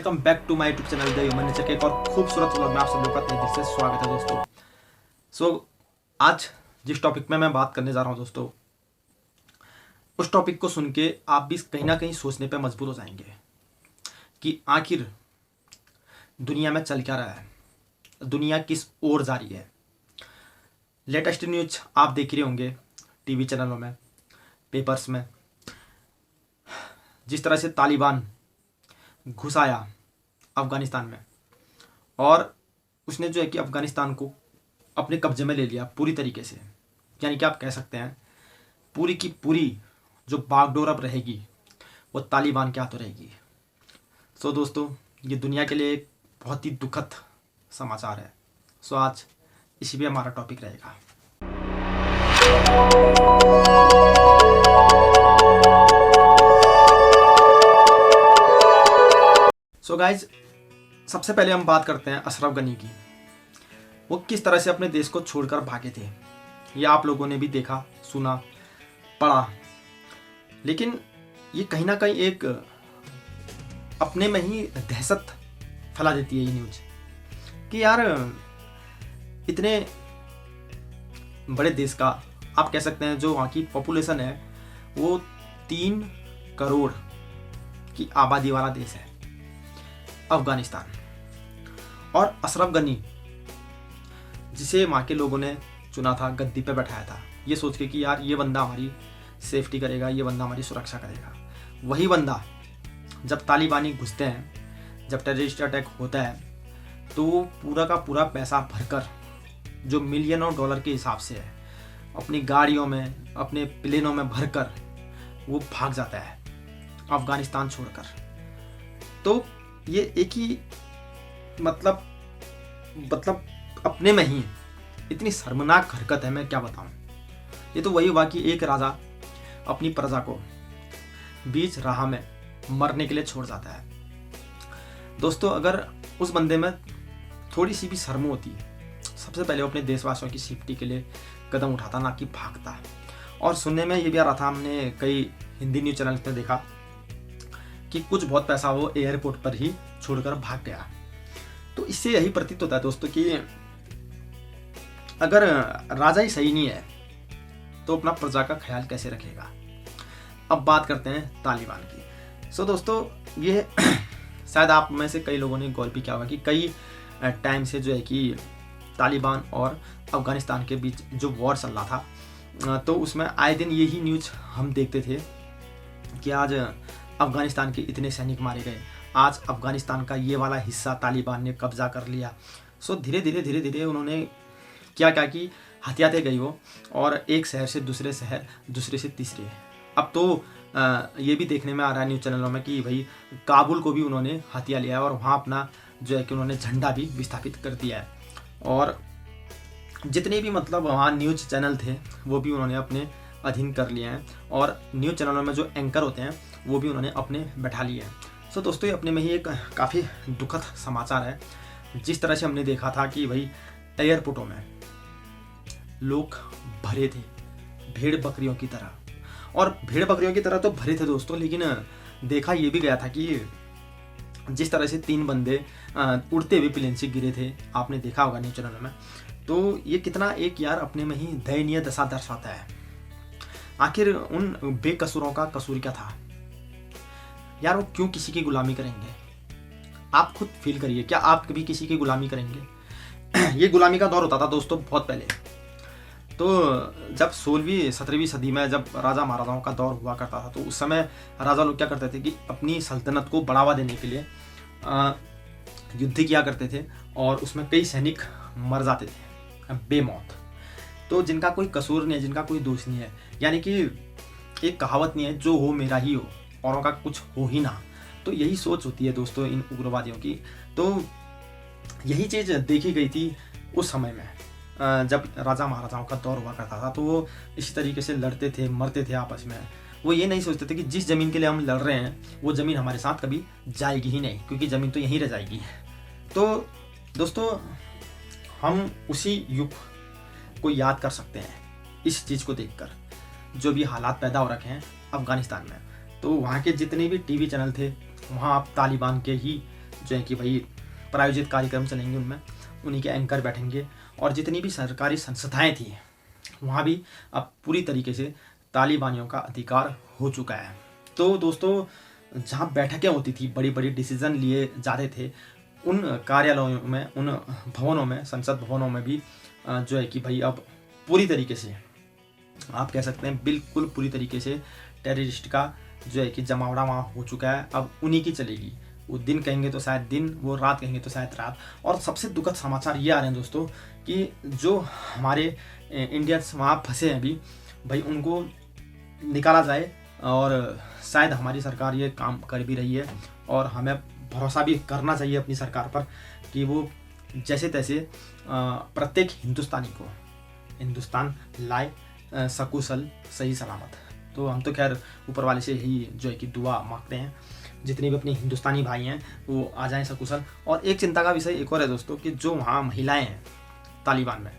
Welcome back to my YouTube channel the human nature के एक और खूबसूरत व्लॉग में आप सब लोग का तहे दिल से स्वागत है दोस्तों। आज जिस टॉपिक में मैं बात करने जा रहा हूं दोस्तों, उस टॉपिक को सुन के आप भी कहीं ना कहीं सोचने पे मजबूर हो जाएंगे कि आखिर दुनिया में चल क्या रहा है, दुनिया किस ओर जा रही है। लेटेस्ट न्यूज आप देख रहे होंगे टीवी चैनलों में, पेपर्स में, जिस तरह से तालिबान घुस आया अफगानिस्तान में और उसने जो है कि अफगानिस्तान को अपने कब्जे में ले लिया पूरी तरीके से। यानी कि आप कह सकते हैं पूरी की पूरी जो बागडोर अब रहेगी वो तालिबान के हाथों रहेगी। दोस्तों, ये दुनिया के लिए एक बहुत ही दुखद समाचार है। आज इसी पे हमारा टॉपिक रहेगा। गाइज, सबसे पहले हम बात करते हैं अशरफ गनी की। वो किस तरह से अपने देश को छोड़कर भागे थे, ये आप लोगों ने भी देखा, सुना, पढ़ा। लेकिन ये कहीं ना कहीं एक अपने में ही दहशत फैला देती है ये न्यूज कि यार इतने बड़े देश का, आप कह सकते हैं जो वहाँ की पॉपुलेशन है वो 3 करोड़ की आबादी वाला देश है अफगानिस्तान। और अशरफ गनी जिसे वहाँ के लोगों ने चुना था, गद्दी पे बैठाया था, ये सोच के कि यार ये बंदा हमारी सेफ्टी करेगा, ये बंदा हमारी सुरक्षा करेगा। वही बंदा जब तालिबानी घुसते हैं, जब टेररिस्ट अटैक होता है, तो पूरा का पूरा पैसा भरकर, जो मिलियनों डॉलर के हिसाब से है, अपनी गाड़ियों में, अपने प्लेनों में भरकर वो भाग जाता है अफगानिस्तान छोड़कर। तो ये एक ही मतलब अपने में ही इतनी शर्मनाक हरकत है, मैं क्या बताऊं। ये तो वही हुआ कि एक राजा अपनी प्रजा को बीच राह में मरने के लिए छोड़ जाता है। दोस्तों, अगर उस बंदे में थोड़ी सी भी शर्म होती, सबसे पहले वो अपने देशवासियों की सेफ्टी के लिए कदम उठाता, ना कि भागता। और सुनने में ये भी आ रहा था, हमने कई हिंदी न्यूज चैनल पे देखा कि कुछ बहुत पैसा वो एयरपोर्ट पर ही छोड़कर भाग गया। तो इससे यही प्रतीत होता है दोस्तों कि अगर राजा ही सही नहीं है तो अपना प्रजा का ख्याल कैसे रखेगा। अब बात करते हैं तालिबान की। दोस्तों, ये शायद आप में से कई लोगों ने गौर भी किया होगा कि कई टाइम से जो है कि तालिबान और अफगानिस्तान के बीच जो वॉर चल रहा था, तो उसमें आए दिन यही न्यूज हम देखते थे कि आज अफगानिस्तान के इतने सैनिक मारे गए, आज अफगानिस्तान का ये वाला हिस्सा तालिबान ने कब्जा कर लिया। धीरे धीरे उन्होंने क्या क्या कि हथियाते गई वो, और एक शहर से दूसरे शहर, दूसरे से तीसरे। अब तो ये भी देखने में आ रहा है न्यूज़ चैनलों में कि भाई काबुल को भी उन्होंने हथिया लिया है और वहाँ अपना जो है कि उन्होंने झंडा भी विस्थापित कर दिया है। और जितने भी मतलब वहाँ न्यूज़ चैनल थे वो भी उन्होंने अपने अधीन कर लिए हैं, और न्यूज़ चैनलों में जो एंकर होते हैं वो भी उन्होंने अपने बैठा लिए हैं। दोस्तों, ये अपने में ही एक काफ़ी दुखद समाचार है। जिस तरह से हमने देखा था कि भाई एयरपोर्टों में लोग भरे थे भेड़ बकरियों की तरह, और भेड़ बकरियों की तरह तो भरे थे दोस्तों, लेकिन देखा ये भी गया था कि जिस तरह से 3 बंदे उड़ते हुए प्लेन से गिरे थे, आपने देखा होगा न्यूज़ चैनल में। तो ये कितना एक यार अपने में ही दयनीय दशा दर्शाता है। आखिर उन बेकसूरों का कसूर क्या था यार? वो क्यों किसी की गुलामी करेंगे? आप खुद फील करिए, क्या आप कभी किसी की गुलामी करेंगे? ये गुलामी का दौर होता था दोस्तों बहुत पहले। तो जब 16वीं 17वीं सदी में जब राजा महाराजाओं का दौर हुआ करता था, तो उस समय राजा लोग क्या करते थे कि अपनी सल्तनत को बढ़ावा देने के लिए युद्ध किया करते थे, और उसमें कई सैनिक मर जाते थे बेमौत। तो जिनका कोई कसूर नहीं है, जिनका कोई दोष नहीं है, यानी कि एक कहावत नहीं है, जो हो मेरा ही हो, औरों का कुछ हो ही ना। तो यही सोच होती है दोस्तों इन उग्रवादियों की। तो यही चीज़ देखी गई थी उस समय में, जब राजा महाराजाओं का दौर हुआ करता था। तो वो इसी तरीके से लड़ते थे, मरते थे आपस में। वो ये नहीं सोचते थे कि जिस ज़मीन के लिए हम लड़ रहे हैं वो ज़मीन हमारे साथ कभी जाएगी ही नहीं, क्योंकि ज़मीन तो यहीं रह जाएगी। तो दोस्तों, हम उसी युग को याद कर सकते हैं इस चीज़ को देखकर, जो भी हालात पैदा हो रखे हैं अफगानिस्तान में। तो वहाँ के जितने भी टीवी चैनल थे, वहाँ आप तालिबान के ही जो है कि भाई प्रायोजित कार्यक्रम चलेंगे उनमें उन्हीं के एंकर बैठेंगे, और जितनी भी सरकारी संस्थाएं थी वहाँ भी अब पूरी तरीके से तालिबानियों का अधिकार हो चुका है। तो दोस्तों, जहाँ बैठकें होती थी, बड़ी बड़ी डिसीजन लिए जाते थे, उन कार्यालयों में, उन भवनों में, संसद भवनों में भी जो है कि भाई अब पूरी तरीके से आप कह सकते हैं बिल्कुल पूरी तरीके से टेररिस्ट का जो है कि जमावड़ा वहाँ हो चुका है। अब उन्हीं की चलेगी। वो दिन कहेंगे तो शायद दिन, वो रात कहेंगे तो शायद रात। और सबसे दुखद समाचार ये आ रहे हैं दोस्तों कि जो हमारे इंडियंस वहाँ फंसे हैं अभी, भाई उनको निकाला जाए, और शायद हमारी सरकार ये काम कर भी रही है, और हमें भरोसा भी करना चाहिए अपनी सरकार पर कि वो जैसे तैसे प्रत्येक हिंदुस्तानी को हिंदुस्तान लाए सकुशल सही सलामत। तो हम तो खैर ऊपर वाले से यही जो है कि दुआ मांगते हैं, जितने भी अपने हिंदुस्तानी भाई हैं वो आ जाएं सकुशल। और एक चिंता का विषय एक और है दोस्तों कि जो वहाँ महिलाएं हैं तालिबान में,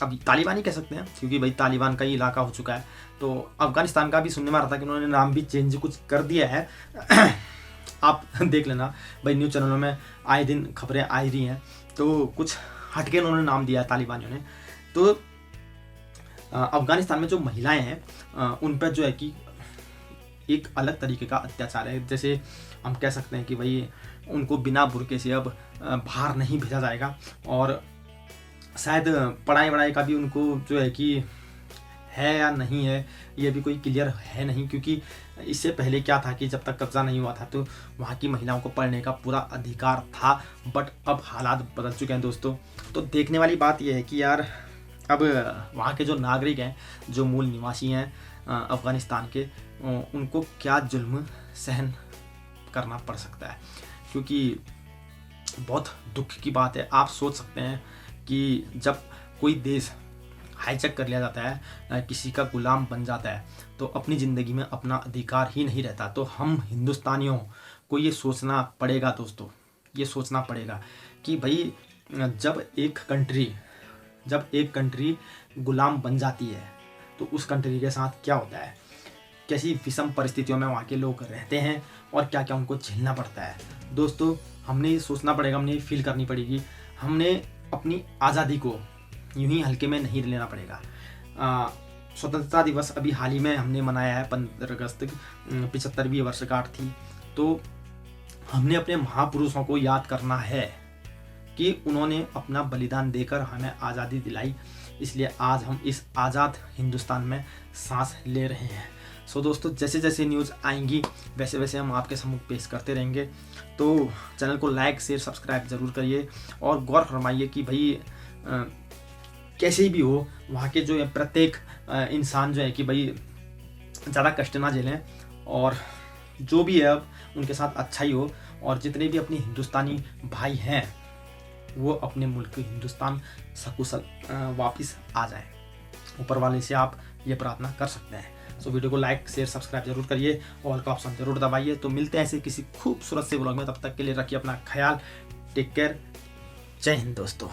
अब तालिबान ही कह सकते हैं क्योंकि भाई तालिबान का ही इलाका हो चुका है। तो अफगानिस्तान का भी सुनने में आ रहा था कि उन्होंने नाम भी चेंज कुछ कर दिया है। आप देख लेना भाई, न्यूज़ चैनलों में आए दिन खबरें आ रही हैं, तो कुछ हटके उन्होंने नाम दिया है तालिबानियों ने। तो अफगानिस्तान में जो महिलाएं हैं उन पर जो है कि एक अलग तरीके का अत्याचार है। जैसे हम कह सकते हैं कि भाई उनको बिना बुर्के से अब बाहर नहीं भेजा जाएगा, और शायद पढ़ाई वढ़ाई का भी उनको जो है कि है या नहीं है ये भी कोई क्लियर है नहीं, क्योंकि इससे पहले क्या था कि जब तक कब्जा नहीं हुआ था तो वहाँ की महिलाओं को पढ़ने का पूरा अधिकार था, बट अब हालात बदल चुके हैं दोस्तों। तो देखने वाली बात यह है कि यार अब वहाँ के जो नागरिक हैं, जो मूल निवासी हैं अफ़गानिस्तान के, उनको क्या जुल्म सहन करना पड़ सकता है, क्योंकि बहुत दुख की बात है। आप सोच सकते हैं कि जब कोई देश हाईजैक कर लिया जाता है, किसी का गुलाम बन जाता है, तो अपनी ज़िंदगी में अपना अधिकार ही नहीं रहता। तो हम हिंदुस्तानियों को ये सोचना पड़ेगा दोस्तों, ये सोचना पड़ेगा कि भाई जब एक कंट्री गुलाम बन जाती है तो उस कंट्री के साथ क्या होता है, कैसी विषम परिस्थितियों में वहाँ के लोग रहते हैं और क्या क्या उनको झेलना पड़ता है। दोस्तों, हमने ये सोचना पड़ेगा, हमने ये फील करनी पड़ेगी, हमने अपनी आज़ादी को यूं ही हल्के में नहीं लेना पड़ेगा। स्वतंत्रता दिवस अभी हाल ही में हमने मनाया है, 15 अगस्त 75वीं वर्षगांठ थी। तो हमने अपने महापुरुषों को याद करना है कि उन्होंने अपना बलिदान देकर हमें आज़ादी दिलाई, इसलिए आज हम इस आज़ाद हिंदुस्तान में सांस ले रहे हैं। सो दोस्तों, जैसे जैसे न्यूज़ आएंगी वैसे वैसे हम आपके सम्मुख पेश करते रहेंगे। तो चैनल को लाइक शेयर सब्सक्राइब ज़रूर करिए और गौर फरमाइए कि भाई कैसे भी हो वहाँ के जो प्रत्येक इंसान जो है कि भाई ज़्यादा कष्ट ना झेलें, और जो भी है अब उनके साथ अच्छा ही हो, और जितने भी अपने हिंदुस्तानी भाई हैं वो अपने मुल्क हिंदुस्तान सकुशल वापस आ जाए। ऊपर वाले से आप ये प्रार्थना कर सकते हैं। सो वीडियो को लाइक शेयर सब्सक्राइब जरूर करिए, ऑल का ऑप्शन जरूर दबाइए। तो मिलते हैं ऐसे किसी खूबसूरत से व्लॉग में, तब तक के लिए रखिए अपना ख्याल। टेक केयर, जय हिंद दोस्तों।